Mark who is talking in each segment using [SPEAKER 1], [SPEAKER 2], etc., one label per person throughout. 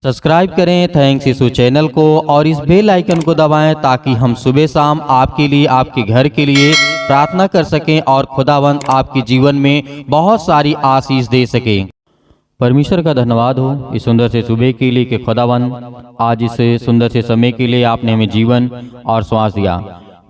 [SPEAKER 1] Subscribe करें thanks यीशु channel को और इस बेल आइकन को दबाएं ताकि हम सुबह शाम आपके लिए आपके घर के लिए प्रार्थना कर सकें और खुदावंद आपके जीवन में बहुत सारी आशीष दे सके। परमेश्वर का धन्यवाद हो इस सुंदर से सुबह के लिए कि खुदावंद आज इस सुंदर से समय के लिए आपने हमें जीवन और श्वास दिया।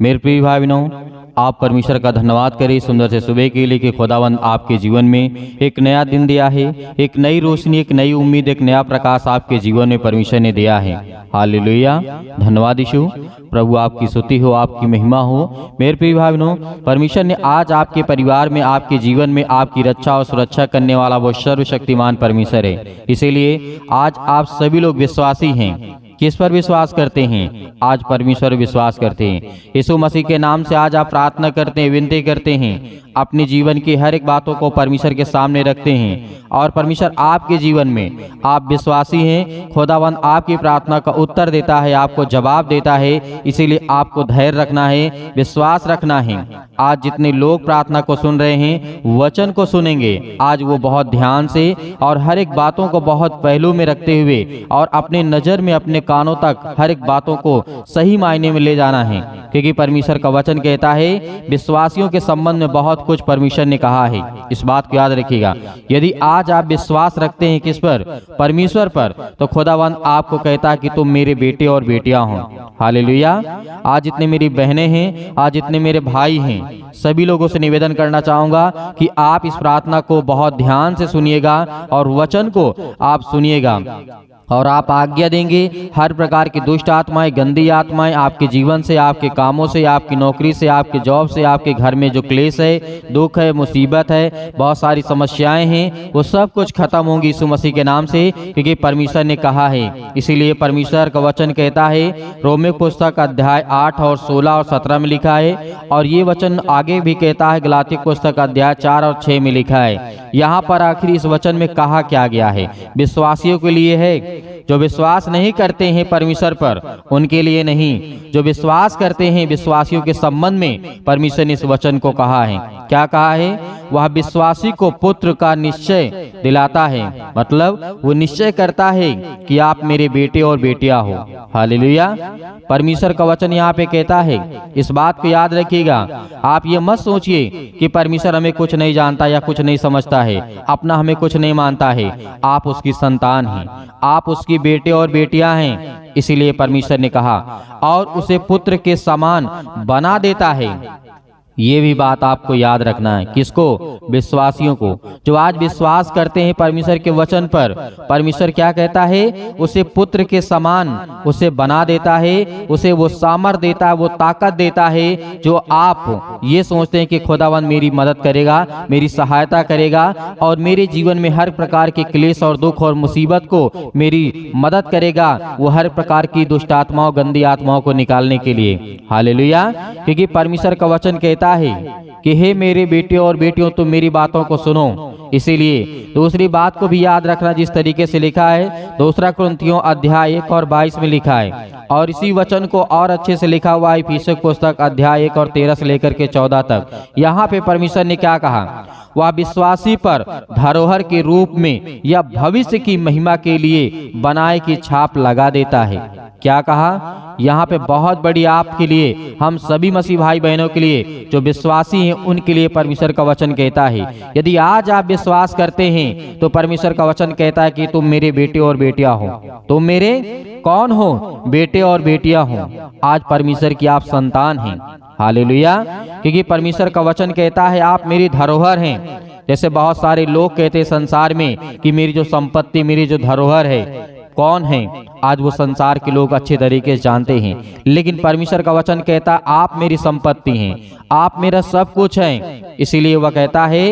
[SPEAKER 1] मेरे प्रिय भाई बहनों, आप परमेश्वर का धन्यवाद करें सुंदर से सुबह के लिए कि खुदावंद आपके जीवन में एक नया दिन दिया है, एक नई रोशनी, एक नई उम्मीद, एक नया प्रकाश आपके जीवन में परमेश्वर ने दिया है। हालेलुया, धन्यवाद यीशु। प्रभु आपकी स्तुति हो, आपकी महिमा हो। मेरे प्रिय भाई बहनों, परमेश्वर ने आज आपके परिवार में, आपके जीवन में आपकी रक्षा और सुरक्षा करने वाला वो सर्वशक्तिमान परमेश्वर है। इसीलिए आज आप सभी लोग विश्वासी हैं। किस पर विश्वास करते हैं? आज परमेश्वर विश्वास करते हैं। यीशु मसीह के नाम से आज आप प्रार्थना करते हैं, विनती करते हैं, अपने जीवन की हर एक बातों को परमेश्वर के सामने रखते हैं और परमेश्वर आपके जीवन में, आप विश्वासी हैं, खुदावंद आपकी प्रार्थना का उत्तर देता है, आपको जवाब देता है। इसीलिए आपको धैर्य रखना है, विश्वास रखना है। आज जितने लोग प्रार्थना को सुन रहे हैं, वचन को सुनेंगे, आज वो बहुत ध्यान से और हर एक बातों को बहुत पहलू में रखते हुए और अपने नजर में, अपने कानों तक हर एक बातों को सही मायने में ले जाना है, क्योंकि परमेश्वर का वचन कहता है विश्वासियों के संबंध में बहुत कुछ परमेश्वर ने कहा है। इस बात को याद रखिएगा। यदि आज आप विश्वास रखते हैं किस पर? परमेश्वर पर, तो खुदावंद आपको कहता है कि तुम मेरे बेटे और बेटियां हो। हालेलुया। आज जितने मेरी बहनें हैं, आज जितने मेरे भाई हैं, सभी लोगों से निवेदन करना चाहूंगा कि आप इस प्रार्थना को बहुत ध्यान से सुनिएगा और वचन को आप सुनिएगा और आप आज्ञा देंगे। हर प्रकार की दुष्ट आत्माएं, गंदी आत्माएं आपके जीवन से, आपके कामों से, आपकी नौकरी से, आपके जॉब से, आपके घर में जो क्लेश है, दुख है, मुसीबत है, बहुत सारी समस्याएं हैं, वो सब कुछ खत्म होंगी यीशु मसीह के नाम से, क्योंकि परमेश्वर ने कहा है। इसीलिए परमेश्वर का वचन कहता है, रोमियो पुस्तक अध्याय 8 और 16 और 17 में लिखा है, और ये वचन आगे भी कहता है गलाती पुस्तक अध्याय 4 और 6 में लिखा है। यहाँ पर आखिर इस वचन में कहा क्या गया है? विश्वासियों के लिए है। जो विश्वास नहीं करते हैं परमेश्वर पर, उनके लिए नहीं। जो विश्वास करते हैं, विश्वासियों के संबंध में परमेश्वर ने इस वचन को कहा है। क्या कहा है? वह विश्वासी को पुत्र का निश्चय दिलाता है, मतलब वो निश्चय करता है कि आप मेरे बेटे और बेटियां हो। हालेलुया। परमेश्वर का वचन यहाँ पे कहता है, इस बात को याद रखिएगा। आप ये मत सोचिए कि परमेश्वर हमें कुछ नहीं जानता या कुछ नहीं समझता है, अपना हमें कुछ नहीं मानता है। आप उसकी संतान हैं, आप उसकी बेटे और बेटियां हैं। इसीलिए परमेश्वर ने कहा, और उसे पुत्र के समान बना देता है। ये भी बात आपको याद रखना है। किसको? विश्वासियों को, जो आज विश्वास करते हैं परमेश्वर के वचन पर। परमेश्वर क्या कहता है? उसे पुत्र के समान उसे बना देता है, उसे वो सामर्थ देता है, वो ताकत देता है जो आप ये सोचते हैं कि खुदावंद मेरी मदद करेगा, मेरी सहायता करेगा और मेरे जीवन में हर प्रकार के क्लेश और दुख और मुसीबत को मेरी मदद करेगा, वो हर प्रकार की दुष्ट आत्माओं, गंदी आत्माओं को निकालने के लिए। हालेलुया। क्योंकि परमेश्वर का वचन कहता है कि हे मेरे बेटे और बेटियों, तुम मेरी बातों को सुनो। इसीलिए दूसरी बात को भी याद रखना, जिस तरीके से लिखा है 2 कुरिन्थियों अध्याय 1 और 22 में लिखा है, और इसी वचन को और अच्छे से लिखा हुआ है इफिसियों पुस्तक अध्याय 1 और 13 से लेकर के 14 तक। यहाँ पे परमेश्वर ने क्या कहा? वह विश्वासी पर धरोहर के रूप में या भविष्य की महिमा के लिए बनाए की छाप लगा देता है। क्या कहा? यहाँ पे बहुत बड़ी आपके लिए, हम सभी मसीह भाई बहनों के लिए जो विश्वासी हैं, उनके लिए परमेश्वर का वचन कहता है, यदि आज आप विश्वास करते हैं तो परमेश्वर का वचन कहता है कि तुम मेरे बेटे और बेटियां हो। तुम मेरे कौन हो? बेटे और बेटियां हो। आज परमेश्वर की आप संतान हैं। हालेलुया। क्योंकि परमेश्वर का वचन कहता है आप मेरी धरोहर हैं। जैसे बहुत सारे लोग कहते हैं संसार में कि मेरी जो संपत्ति, मेरी जो धरोहर है, कौन है? आज वो संसार के लोग अच्छे तरीके से जानते हैं, लेकिन परमेश्वर का वचन कहता है आप मेरी संपत्ति हैं, आप मेरा सब कुछ हैं। इसीलिए वह कहता है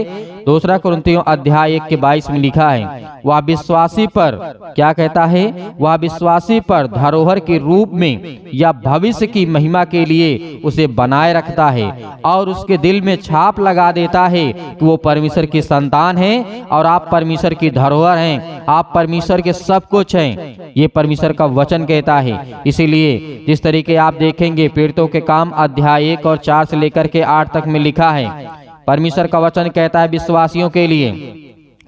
[SPEAKER 1] 2 कुरिन्थियों अध्याय 1 के 22 में लिखा है, वह विश्वासी पर क्या कहता है? वह विश्वासी पर धरोहर के रूप में या भविष्य की महिमा के लिए उसे बनाए रखता है और उसके दिल में छाप लगा देता है कि वो परमेश्वर की संतान है और आप परमेश्वर की धरोहर हैं, आप परमेश्वर के सब कुछ हैं। ये परमेश्वर का वचन कहता है। इसीलिए जिस तरीके आप देखेंगे प्रेरितों के काम अध्याय 1 और 4 से लेकर के 8 तक में लिखा है, परमेश्वर का वचन कहता है विश्वासियों के लिए,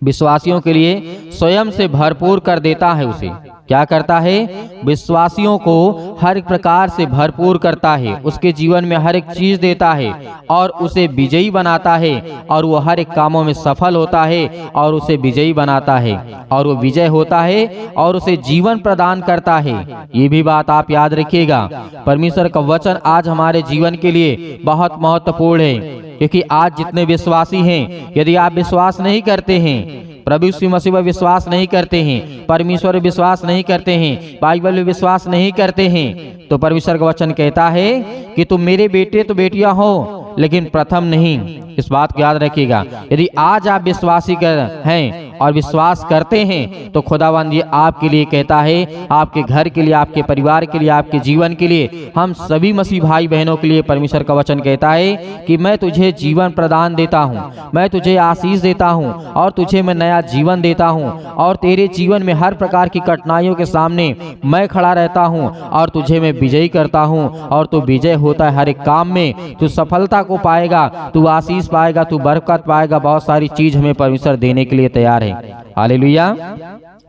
[SPEAKER 1] विश्वासियों के लिए स्वयं से भरपूर कर देता है उसे। क्या करता है? विश्वासियों को हर एक प्रकार से भरपूर करता है, उसके जीवन में हर एक चीज देता है और उसे विजयी बनाता है, और वो हर एक कामों में सफल होता है और उसे विजयी बनाता है, और वो विजय होता है और उसे जीवन प्रदान करता है। ये भी बात आप याद रखिएगा। परमेश्वर का वचन आज हमारे जीवन के लिए बहुत महत्वपूर्ण है, क्योंकि आज जितने विश्वासी हैं, यदि आप विश्वास नहीं करते हैं, प्रभु यीशु मसीह पर विश्वास नहीं करते हैं, परमेश्वर पर विश्वास नहीं करते हैं, बाइबल में विश्वास नहीं करते हैं, तो परमेश्वर का वचन कहता है कि तुम मेरे बेटे तो बेटियां हो, लेकिन प्रथम नहीं। इस बात को याद रखिएगा। यदि आज आप विश्वासी हैं और विश्वास करते हैं, तो खुदावंद ये आपके लिए कहता है, आपके घर के लिए, आपके परिवार के लिए, आपके जीवन के लिए, हम सभी मसीह भाई बहनों के लिए परमेश्वर का वचन कहता है कि मैं तुझे जीवन प्रदान देता हूँ, मैं तुझे आशीष देता हूँ और तुझे मैं नया जीवन देता हूँ, और तेरे जीवन में हर प्रकार की कठिनाइयों के सामने मैं खड़ा रहता हूँ और तुझे मैं विजयी करता हूँ, और तू विजय होता है हर एक काम में, तू सफलता को पाएगा, तू आशीष पाएगा, तू बरकत पाएगा, बहुत सारी चीज हमें परमेश्वर देने के लिए तैयार है। हालेलुया।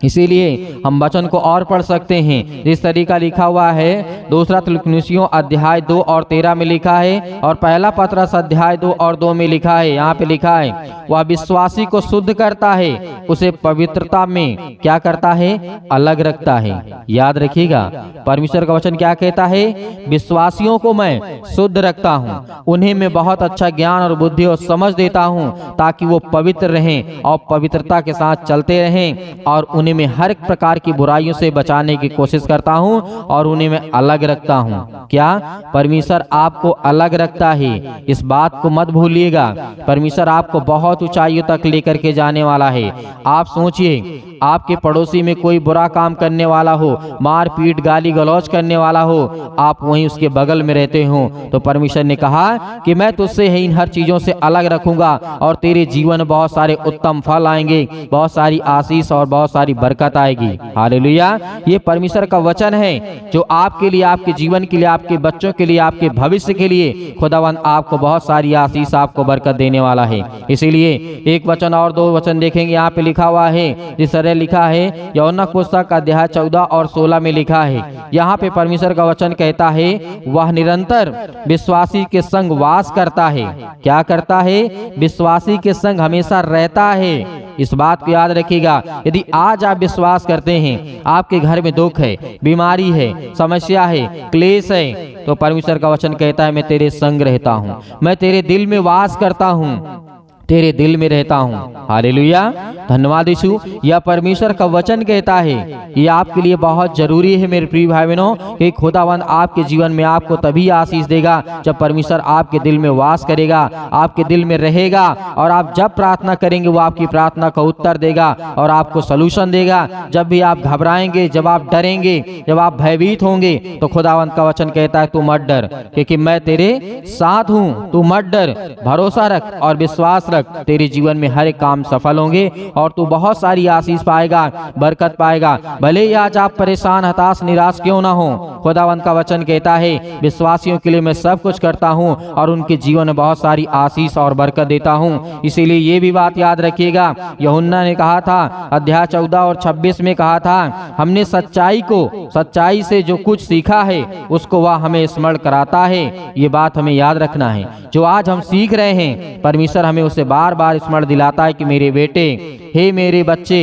[SPEAKER 1] इसीलिए हम वचन को और पढ़ सकते हैं, जिस तरीका लिखा हुआ है दूसरा थिस्सलुनीसियों अध्याय 2 और 13 में लिखा है, और पहला पतरस अध्याय 2 और 2 में लिखा है। यहाँ पे लिखा है, वह विश्वासी को शुद्ध करता है, उसे पवित्रता में क्या करता है? अलग रखता है। याद रखिएगा, परमेश्वर का वचन क्या कहता है? विश्वासियों को मैं शुद्ध रखता हूँ, उन्हें मैं बहुत अच्छा ज्ञान और बुद्धि और समझ देता हूँ, ताकि वो पवित्र रहें और पवित्रता के साथ चलते रहें, और उन्हें मैं हर एक प्रकार की बुराइयों से बचाने की कोशिश करता हूं और उन्हें मैं अलग रखता हूं। क्या? परमेश्वर आपको अलग रखता है, इस बात को मत भूलिएगा। परमेश्वर आपको बहुत ऊंचाइयों तक लेकर के जाने वाला है। आप सोचिए, आपके पड़ोसी में कोई बुरा काम करने वाला हो, मार पीट गाली गलौज करने वाला हो, आप वहीं उसके बगल में रहते हो, तो परमेश्वर ने कहा कि मैं तुझसे इन हर चीजों से अलग रखूंगा और तेरे जीवन में बहुत सारे उत्तम फल आएंगे, बहुत सारी आशीष और बहुत सारी बरकत आएगी। हालेलुया। ये परमेश्वर का वचन है जो आपके लिए, आपके जीवन के लिए, आपके बच्चों के लिए, आपके भविष्य के लिए खुदावंद आपको बहुत सारी आशीष, आपको बरकत देने वाला है। इसीलिए एक वचन और दो वचन देखेंगे, यहाँ पे लिखा हुआ है, जिस तरह लिखा है यूहन्ना पुस्तक अध्याय 14 और 16 में लिखा है। यहाँ पे परमेश्वर का वचन कहता है, वह निरंतर विश्वासी के संग वास करता है। क्या करता है? विश्वासी के संग हमेशा रहता है। इस बात को याद रखिएगा। यदि आज आप विश्वास करते हैं, आपके घर में दुख है, बीमारी है, समस्या है, क्लेश है, तो परमेश्वर का वचन कहता है, मैं तेरे संग रहता हूँ, मैं तेरे दिल में वास करता हूँ, तेरे दिल में रहता हूँ। हालेलुया। धन्यवाद यीशु। यह परमेश्वर का वचन कहता है। ये आपके लिए बहुत जरूरी है मेरे प्रिय भाई बहनों, कि खुदावंद आपके जीवन में आपको तभी आशीष देगा जब परमेश्वर आपके दिल में वास करेगा, आपके दिल में रहेगा, और आप जब प्रार्थना करेंगे वो आपकी प्रार्थना का उत्तर देगा और आपको सलूशन देगा। जब भी आप घबराएंगे, जब आप डरेंगे, जब आप भयभीत होंगे, तो खुदावंद का वचन कहता है, तू मत डर, क्योंकि मैं तेरे साथ हूँ, तू मत डर, भरोसा रख और विश्वास रख, तेरे जीवन में हर एक काम सफल होंगे और तू बहुत सारी आशीष पाएगा, बरकत पाएगा। भले ही आज आप परेशान, हताश, निराश क्यों ना हो, खुदावंद का वचन कहता है, विश्वासियों के लिए मैं सब कुछ करता हूँ और उनके जीवन में बहुत सारी आशीष और बरकत देता हूँ। इसीलिए ये भी बात याद रखिएगा, यूहन्ना ने कहा था अध्याय 14 और 26 में कहा था, हमने सच्चाई से जो कुछ सीखा है उसको वह हमें स्मरण कराता है। ये बात हमें याद रखना है। जो आज हम सीख रहे हैं, परमेश्वर हमें उसे बार बार स्मरण दिलाता है कि मेरे बेटे, हे मेरे बच्चे,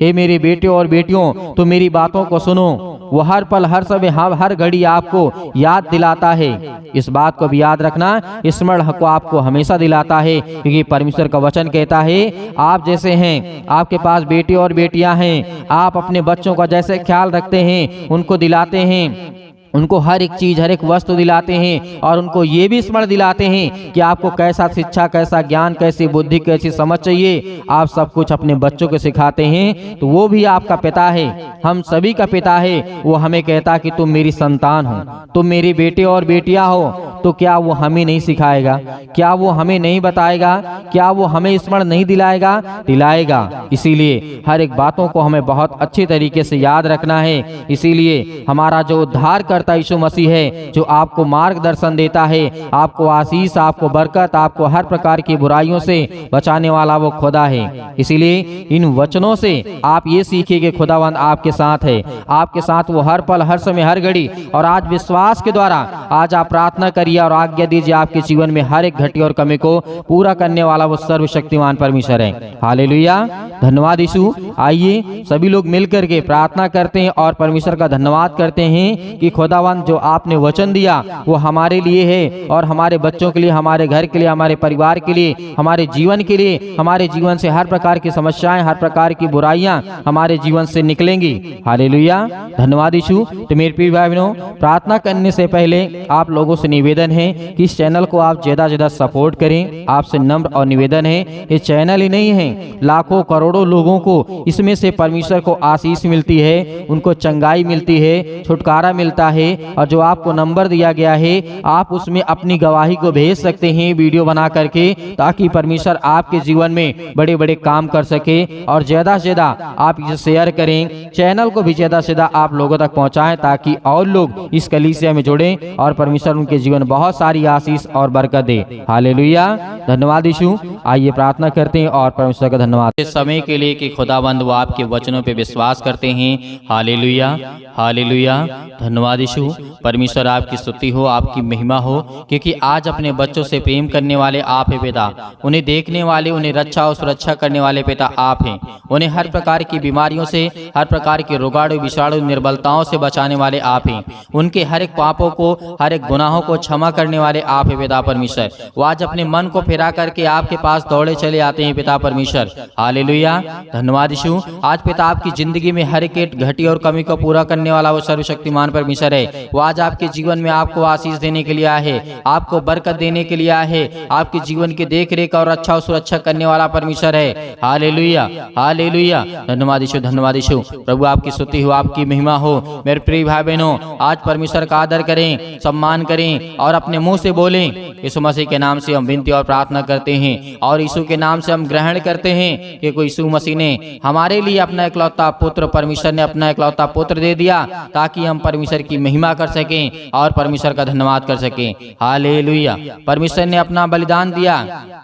[SPEAKER 1] हे मेरे बेटे और बेटियों, तो मेरी बातों को सुनो। वो हर पल, हर समय, हर घड़ी आपको याद दिलाता है। इस बात को भी याद रखना, स्मरण को आपको हमेशा दिलाता है, क्योंकि परमेश्वर का वचन कहता है, आप जैसे हैं, आपके पास बेटे और बेटियां हैं, आप अपने बच्चों का जैसे ख्याल रखते हैं, उनको दिलाते हैं, उनको हर एक चीज, हर एक वस्तु दिलाते हैं, और उनको ये भी स्मरण दिलाते हैं कि आपको कैसा शिक्षा, कैसा ज्ञान, कैसी बुद्धि, कैसी समझ चाहिए, आप सब कुछ अपने बच्चों को सिखाते हैं। तो वो भी आपका पिता है, हम सभी का पिता है। वो हमें कहता कि तुम मेरी संतान हो, तुम मेरे बेटे और बेटियां हो, तो क्या वो हमें नहीं सिखाएगा? क्या वो हमें नहीं बताएगा? क्या वो हमें स्मरण नहीं दिलाएगा? दिलाएगा। इसीलिए हर एक बातों को हमें बहुत अच्छे तरीके से याद रखना है। इसीलिए हमारा जो उद्धार करता यीशु मसीह है, जो आपको मार्गदर्शन देता है, आपको आशीष, आपको बरकत, आपको हर प्रकार की बुराइयों से बचाने वाला वो खुदा है। इसीलिए इन वचनों से आप ये सीखिए कि खुदावंद आपके साथ है, आपके साथ वो हर पल, हर समय, हर घड़ी। और आज विश्वास के द्वारा आज आप प्रार्थना करिए और आज्ञा दीजिए, आपके जीवन में हर एक घटी और कमी को पूरा करने वाला वो सर्वशक्तिमान परमेश्वर है। हालेलुया, धन्यवाद यीशु। आइए सभी लोग मिलकर के प्रार्थना करते हैं और परमेश्वर का धन्यवाद करते हैं कि खुदावंद जो आपने वचन दिया वो हमारे लिए है और हमारे बच्चों के लिए, हमारे घर के लिए, हमारे परिवार के लिए, हमारे जीवन के लिए। हमारे जीवन से हर प्रकार की समस्याएं, हर प्रकार की बुराइयां हमारे जीवन से निकलेंगी। हालेलुया, धन्यवाद यीशु। तो मेरे प्रिय भाई बहनों, प्रार्थना करने से पहले आप लोगों से निवेदन है कि इस चैनल को आप ज्यादा से ज्यादा सपोर्ट करें। आपसे नम्र और निवेदन है, ये चैनल ही नहीं है, लाखों करोड़ों लोगों को इसमें से परमेश्वर को आशीष मिलती है, उनको चंगाई मिलती है, छुटकारा मिलता है। और जो आपको नंबर दिया गया है, आप उसमें अपनी गवाही को भेज सकते हैं वीडियो बना करके, ताकि परमेश्वर आपके जीवन में बड़े बड़े काम कर सके। और ज्यादा से ज्यादा आप इसे शेयर करें, चैनल को भी ज्यादा से ज्यादा आप लोगों तक पहुंचाएं, ताकि और लोग इस कलीसिया में जुड़ें और परमेश्वर उनके जीवन बहुत सारी आशीष और बरकत दे। हालेलुया, धन्यवाद यीशु। आइए प्रार्थना करते हैं और परमेश्वर का धन्यवाद इस समय के लिए कि खुदाबंद वो आपके वचनों पे विश्वास करते हैं। हालेलुया, हालेलुया, धन्यवाद यीशु। परमेश्वर आपकी स्तुति हो, आपकी महिमा हो, क्योंकि आज अपने बच्चों से प्रेम करने वाले आप हैं पिता। उन्हें देखने वाले, उन्हें रक्षा और सुरक्षा करने वाले पिता आप हैं। उन्हें हर प्रकार की बीमारियों से, हर प्रकार के रोगाणु, विषाणु, निर्बलताओं से बचाने वाले आप हैं। उनके हर एक पापों को, हर एक गुनाहों को क्षमा करने वाले आप हैं पिता परमेश्वर। वो आज अपने मन को फिरा करके आपके पास दौड़े चले आते हैं पिता परमेश्वर। हालेलुया, धन्यवाद यीशु। आज पिता आपकी जिंदगी में हर एक घटी और कमी को पूरा करने वाला वो सर्वशक्तिमान परमेश्वर है। वो आज आपके जीवन में आपको आशीष देने के लिए आया है, आपको बरकत देने के लिए आया है, आपके जीवन की देख रेख और अच्छा और सुरक्षा करने वाला परमेश्वर है। हालेलुया, हालेलुया, धन्यवाद यीशु, धन्यवाद यीशु। प्रभु आपकी स्तुति हो, आपकी महिमा हो। मेरे प्रिय भाई बहनों, आज परमेश्वर का आदर करें, सम्मान करें और अपने मुंह से बोलें। यीशु मसीह के नाम से हम विनती और प्रार्थना करते हैं और यीशु के नाम से हम ग्रहण करते हैं कि कोई यीशु मसीह ने हमारे लिए अपना इकलौता पुत्र, परमेश्वर ने अपना इकलौता पुत्र दे दिया, ताकि हम परमेश्वर की महिमा कर सकें और परमेश्वर का धन्यवाद कर सकें। हालेलुया, परमेश्वर ने अपना बलिदान दिया,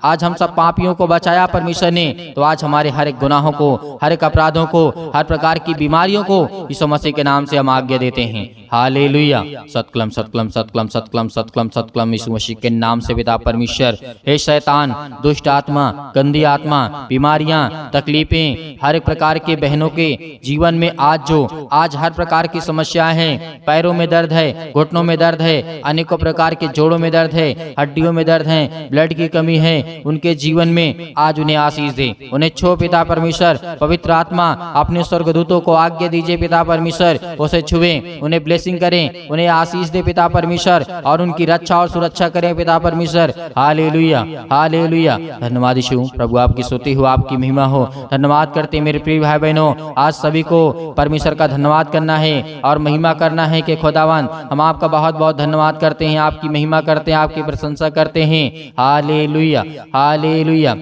[SPEAKER 1] आज हम सब पापियों को बचाया परमेश्वर ने। तो आज हमारे हर एक गुनाहों को, हर एक अपराधों को, हर प्रकार की बीमारियों को यीशु मसीह के नाम से हम आज्ञा देते हैं। हालेलुया, सतक्लम सतक्लम सतक्लम सतक्लम सतक्लम सतक्लम यीशु मसीह के नाम से पिता परमेश्वर। हे शैतान, दुष्ट आत्मा, गंदी आत्मा, बीमारियां, तकलीफें, हर एक प्रकार के बहनों के जीवन में आज हर प्रकार की समस्याएं हैं, पैरों में दर्द है, घुटनों में दर्द है, अनेकों प्रकार के जोड़ों में दर्द है, हड्डियों में दर्द है, ब्लड की कमी है, उनके जीवन में आज उन्हें आशीष दे। उन्हें छो पिता परमेश्वर। पवित्र आत्मा, अपने स्वर्गदूतों को आज्ञा दीजिए पिता परमेश्वर, उसे छुएं, उन्हें ब्लेसिंग करें, उन्हें आशीष दे पिता परमेश्वर और उनकी रक्षा और सुरक्षा करें पिता परमेश्वर। हालेलुया, हालेलुया, धन्यवाद यीशु। प्रभु आपकी स्तुति हो, आपकी महिमा हो। धन्यवाद करते मेरे प्रिय भाई बहनों, आज सभी को परमेश्वर का धन्यवाद करना है और महिमा करना है कि खुदावन हम आपका बहुत बहुत धन्यवाद करते हैं, आपकी महिमा करते हैं, आपकी प्रशंसा करते हैं। हालेलुया, हालेलुया,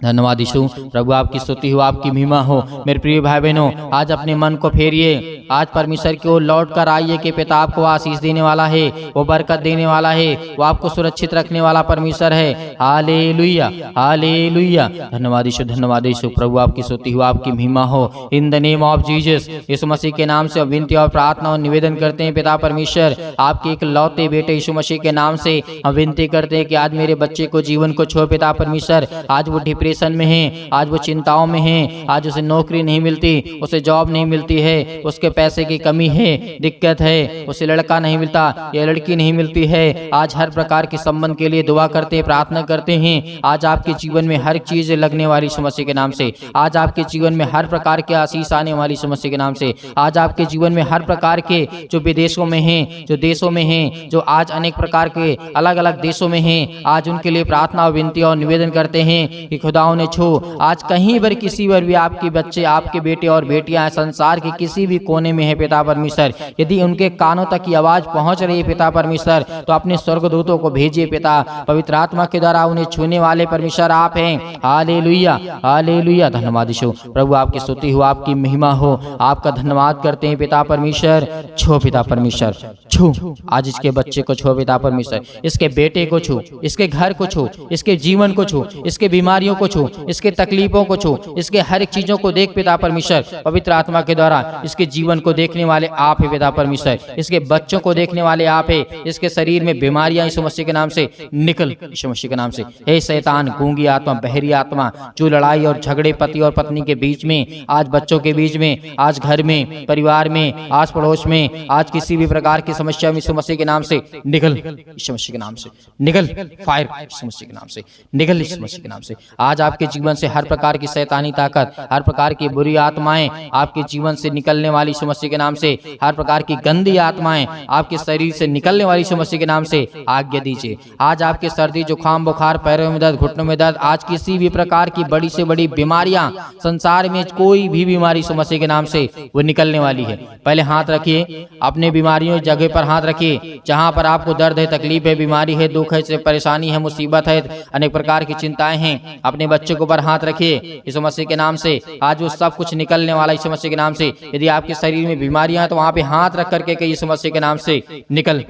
[SPEAKER 1] धन्यवाद यीशु। प्रभु आपकी स्तुति हो, आपकी महिमा हो। मेरे प्रिय भाई बहनों, आज अपने मन को फेरिए, आज परमेश्वर की ओर लौट कर आइए कि पिता आपको आशीष देने वाला है, वो बरकत देने वाला है, वो आपको सुरक्षित रखने वाला परमेश्वर है। हालेलुया, हालेलुया, धन्यवाद यीशु, धन्यवाद यीशु। प्रभु आपकी स्तुति हो, आपकी महिमा हो। In the name of Jesus, Yeshu Masih के नाम से विनती और प्रार्थना और निवेदन करते हैं पिता परमेश्वर, आपके एक लौते बेटे यीशु मसीह के नाम से हम विनती करते हैं कि आज मेरे बच्चे को जीवन को छो पिता परमेश्वर। आज वो डिप्रेशन में है, आज वो चिंताओं में है, आज उसे नौकरी नहीं मिलती, उसे जॉब नहीं मिलती है, उसके पैसे की कमी है, दिक्कत है, उसे लड़का नहीं मिलता या लड़की नहीं मिलती है। आज हर प्रकार के संबंध के लिए दुआ करते हैं, प्रार्थना करते हैं। आज आपके जीवन में हर चीज लगने वाली यीशु मसीह के नाम से, आज आपके जीवन में हर प्रकार के आशीष आने वाली यीशु मसीह के नाम से, आज आपके जीवन में हर प्रकार के जो विदेशों में हैं, जो देशों में हैं, जो आज अनेक प्रकार के अलग अलग देशों में हैं, आज उनके लिए प्रार्थना और विनती और निवेदन करते हैं कि खुदा
[SPEAKER 2] खुदा उन्हें छू। आज कहीं पर किसी पर भी आपके बच्चे, आपके बेटे और बेटियां संसार के किसी भी कोने में है पिता परमेश्वर, यदि उनके कानों तक की आवाज पहुंच रही है पिता परमेश्वर, तो अपने स्वर्गदूतों को भेजिए पिता। पवित्र आत्मा के द्वारा उन्हें छूने वाले परमेश्वर आप हैं। Hallelujah, hallelujah. धन्यवाद यीशु। प्रभु आपकी स्तुति हो, आपकी महिमा हो, आपका धन्यवाद करते हैं पिता परमेश्वर। छो पिता परमेश्वर, छू आज इसके बच्चे को छो पिता परमेश्वर, इसके बेटे को छू, इसके घर को छू, इसके जीवन को छू, इसके बीमारियों को छू, इसके तकलीफों को छू, इसके हर एक चीजों को देख पिता परमेश्वर। पवित्र आत्मा के द्वारा इसके जीवन को देखने वाले आप है पिता परमेश्वर, इसके बच्चों को देखने वाले आप है। इसके शरीर में बीमारियां यीशु मसीह के नाम से निकल, यीशु मसीह के नाम से। हे शैतान, गूंगी आत्मा, बहरी आत्मा, जो लड़ाई और झगड़े पति और पत्नी के बीच में, आज बच्चों के बीच में, आज घर में, परिवार में, आज पड़ोस में, आज किसी भी प्रकार की समस्या में यीशु मसीह के नाम से निकल, यीशु मसीह के नाम से निकल, फायर यीशु मसीह के नाम से निकल, यीशु मसीह के नाम से। आज आपके जीवन से हर प्रकार की शैतानी ताकत, हर प्रकार की बुरी आत्माएं आपके जीवन से निकलने वाली यीशु मसीह के नाम से, हर प्रकार की गंदी आत्माएं आपके शरीर से निकलने वाली यीशु मसीह के नाम से आज्ञा दीजिए। आज आपके सर्दी, जुकाम, बुखार, पैरों में दर्द, घुटनों में दर्द, आज किसी भी प्रकार की बड़ी से बड़ी बीमारियां, संसार में कोई भी बीमारी यीशु मसीह के नाम से वो निकलने वाली है। पहले हाथ रखिए, अपने बीमारियों जगह पर हाथ रखिए, जहां पर आपको दर्द है, तकलीफ है, बीमारी है, दुख है, परेशानी है, मुसीबत है, अनेक प्रकार की चिंताएं हैं, अपने बच्चों के ऊपर हाथ रखिए यीशु मसीह के नाम से। आज वो सब कुछ निकलने वाला यीशु मसीह के नाम से। यदि आपके शरीर में बीमारियां हैं तो वहां पे हाथ रख करके यीशु मसीह के नाम से निकल।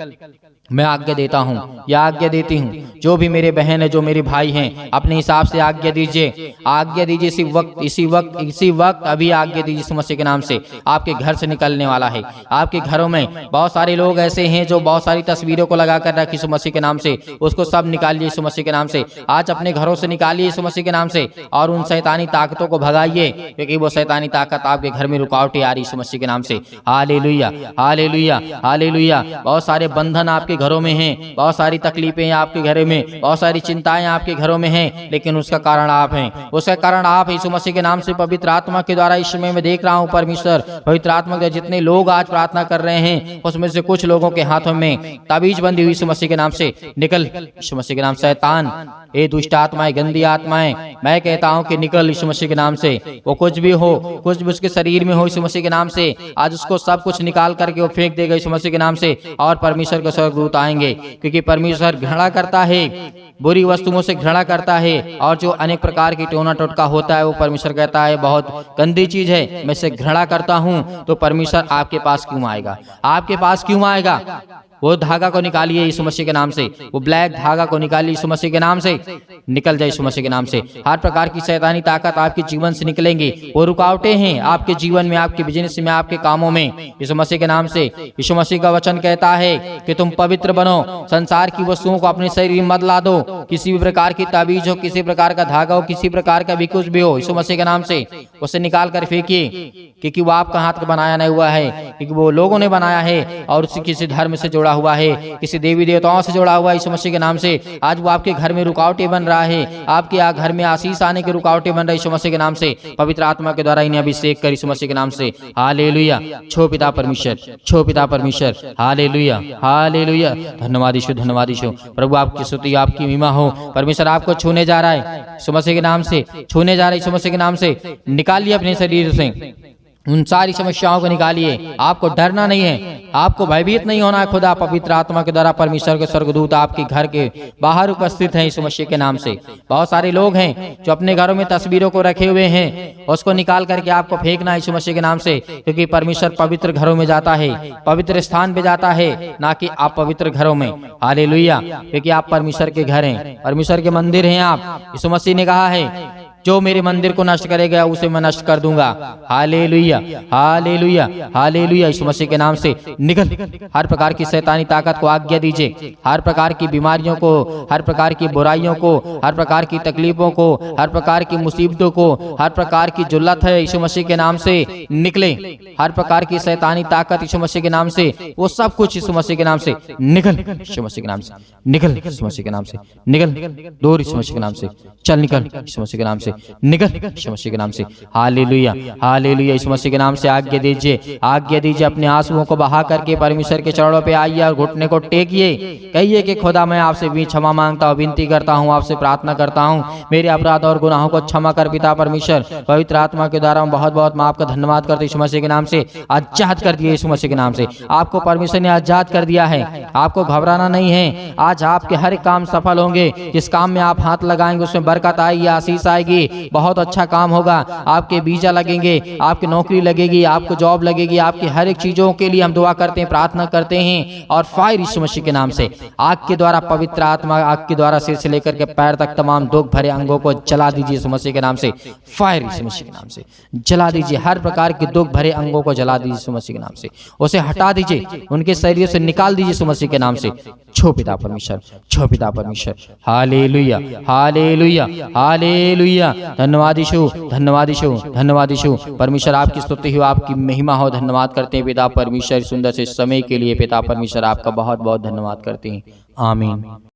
[SPEAKER 2] मैं आज्ञा देता हूँ या आज्ञा देती हूँ, जो भी मेरे बहन है, जो मेरे भाई हैं, अपने हिसाब से आज्ञा दीजिए, आज्ञा दीजिए इसी वक्त अभी आज्ञा दीजिए यीशु मसीह के नाम से। आपके घर से निकलने वाला है। आपके घरों में बहुत सारे लोग ऐसे हैं जो बहुत सारी तस्वीरों को लगा कर रखे यीशु मसीह के नाम से, उसको सब निकालिए यीशु मसीह के नाम से। आज अपने घरों से निकालिए यीशु मसीह के नाम से और उन शैतानी ताकतों को भगाइए, क्योंकि वो शैतानी ताकत आपके घर में रुकावटें आ रही यीशु मसीह के नाम से। Hallelujah, hallelujah, hallelujah. बहुत सारे बंधन आपके घरों में हैं, बहुत सारी तकलीफें हैं आपके घरों में, बहुत सारी चिंताएं आपके घरों में हैं, लेकिन उसका कारण आप हैं, उसका कारण आप यीशु मसीह के नाम से। पवित्र आत्मा के द्वारा इस समय मैं देख रहा हूं परमेश्वर, पवित्र आत्मा के जितने लोग आज प्रार्थना कर रहे हैं उसमें से कुछ लोगों के हाथों में ताबीज बंदी हुई यीशु मसीह के नाम से निकल, यीशु मसीह के नाम। शैतान, ये दुष्ट आत्माएं, गंदी आत्माएं, मैं कहता हूं कि निकल यीशु मसीह के नाम से। वो कुछ भी हो, कुछ भी उसके शरीर में हो यीशु मसीह के नाम से, आज उसको सब कुछ निकाल करके वो फेंक देगा यीशु मसीह के नाम से। और परमेश्वर के स्वर्गदूत आएंगे, क्योंकि परमेश्वर घृणा करता है, बुरी वस्तुओं से घृणा करता है, और जो अनेक प्रकार की टोना टोटका होता है वो परमेश्वर कहता है बहुत गंदी चीज है, मैं इसे घृणा करता हूं। तो परमेश्वर आपके पास क्यों आएगा? आपके पास क्यों आएगा? वो धागा को निकालिए यीशु मसीह के नाम से, वो ब्लैक धागा को निकालिए यीशु मसीह के नाम से, निकल जाए यीशु मसीह के नाम से। हर प्रकार की शैतानी ताकत आपके जीवन से निकलेंगी। वो रुकावटें हैं आपके जीवन में, आपके बिजनेस में, आपके कामों में, यीशु मसीह के नाम से। यीशु मसीह का वचन कहता है कि तुम पवित्र बनो, संसार की वस्तुओं को अपने शरीर में मत ला दो। किसी भी प्रकार की ताबीज हो, किसी प्रकार का धागा हो, किसी प्रकार का भी कुछ भी हो, यीशु मसीह के नाम से उसे निकाल कर फेंकिए, क्योंकि वो आपका हाथ बनाया नहीं हुआ है, क्योंकि वो लोगों ने बनाया है और उसी किसी धर्म से जुड़ा हुआ है, किसी देवी देवताओं से जुड़ा हुआ है यीशु मसीह के नाम से। आज वो आपके घर में रुकावटें बन रहा है, आपके घर में आशीष आने की रुकावटें बन रही यीशु मसीह के नाम से। पवित्र आत्मा के द्वारा इन्हें अभिषेक कर यीशु मसीह के नाम से। हालेलुया, छो पिता परमेश्वर, छो पिता परमेश्वर। Hallelujah, hallelujah. धन्यवाद यीशु, धन्यवाद यीशु। प्रभु आपकी स्तुति, आपकी महिमा हो। परमेश्वर आपको छूने जा रहा है यीशु मसीह के नाम से, छूने जा रहा है यीशु मसीह के नाम से। निकालिए अपने शरीर से उन सारी समस्याओं को निकालिए। आपको डरना नहीं है, आपको भयभीत नहीं होना है। खुदा पवित्र आत्मा के द्वारा परमेश्वर के स्वर्गदूत आपके घर के बाहर उपस्थित हैं यीशु मसीह के नाम से। बहुत सारे लोग हैं जो अपने घरों में तस्वीरों को रखे हुए हैं, उसको निकाल करके आपको फेंकना है यीशु मसीह के नाम से, क्योंकि परमेश्वर पवित्र घरों में जाता है, पवित्र स्थान पे जाता है, ना कि आप पवित्र घरों में। हालेलुया, क्योंकि आप परमेश्वर के घर हैं, परमेश्वर के मंदिर हैं आप। यीशु मसीह ने कहा है, जो मेरे मंदिर को नष्ट करेगा उसे मैं नष्ट कर दूंगा। Hallelujah, hallelujah, hallelujah. Yeshu Masih के नाम से निकल। हर प्रकार की शैतानी ताकत को आज्ञा दीजिए, हर प्रकार की बीमारियों को, हर प्रकार की बुराइयों को, हर प्रकार की तकलीफों को, हर प्रकार की मुसीबतों को, हर प्रकार की जो लत है यीशु मसीह के नाम से निकले। हर प्रकार की शैतानी ताकत यीशु मसीह के नाम से, वो सब कुछ यीशु मसीह के नाम से निकल, यीशु मसीह के नाम से निकल, यीशु मसीह के नाम से निकल, दूर यीशु मसीह के नाम से चल, निकल यीशु मसीह के नाम से। निकल यीशु मसीह के नाम से। Hallelujah hallelujah. यीशु मसीह के नाम से आज्ञा दीजिए, आज्ञा दीजिए। अपने आंसुओं को बहा करके परमेश्वर के चरणों पे आइए और घुटने को टेकिए। कहिए कि खुदा मैं आपसे भी क्षमा मांगता हूँ, विनती करता हूँ, आपसे प्रार्थना करता हूँ, मेरे अपराध और गुनाहों को क्षमा कर पिता परमेश्वर। पवित्र आत्मा के द्वारा हम बहुत बहुत माफ का धन्यवाद करते यीशु मसीह के नाम से। आजाद कर दिए यीशु मसीह के नाम से। आपको परमेश्वर ने आजाद कर दिया है, आपको घबराना नहीं है। आज आपके हर काम सफल होंगे। जिस काम में आप हाथ लगाएंगे उसमें बरकत आएगी, आशीष आएगी, बहुत अच्छा काम होगा। आपके वीजा लगेंगे, आपकी नौकरी लगेगी, आपको जॉब लगेगी। आपकी हर एक चीजों के लिए हम दुआ करते हैं, प्रार्थना करते हैं। और फायर यीशु मसीह के नाम से, आग के द्वारा, पवित्र आत्मा आग के द्वारा सिर से लेकर के पैर तक तमाम दुख भरे अंगों को जला दीजिए यीशु मसीह के नाम से। फायर यीशु मसीह के नाम से जला दीजिए। हर प्रकार के दुख भरे अंगों को जला दीजिए यीशु मसीह के नाम से। उसे हटा दीजिए, उनके शरीर से निकाल दीजिए यीशु मसीह के नाम से। छो पिता परमेश्वर, छो पिता परमेश्वर। Hallelujah hallelujah hallelujah. धन्यवाद यीशु, धन्यवाद यीशु, धन्यवाद यीशु। परमेश्वर आपकी स्तुति हो, आपकी महिमा हो। धन्यवाद करते हैं पिता परमेश्वर सुंदर से समय के लिए। पिता परमेश्वर आपका बहुत बहुत धन्यवाद करते हैं। आमीन।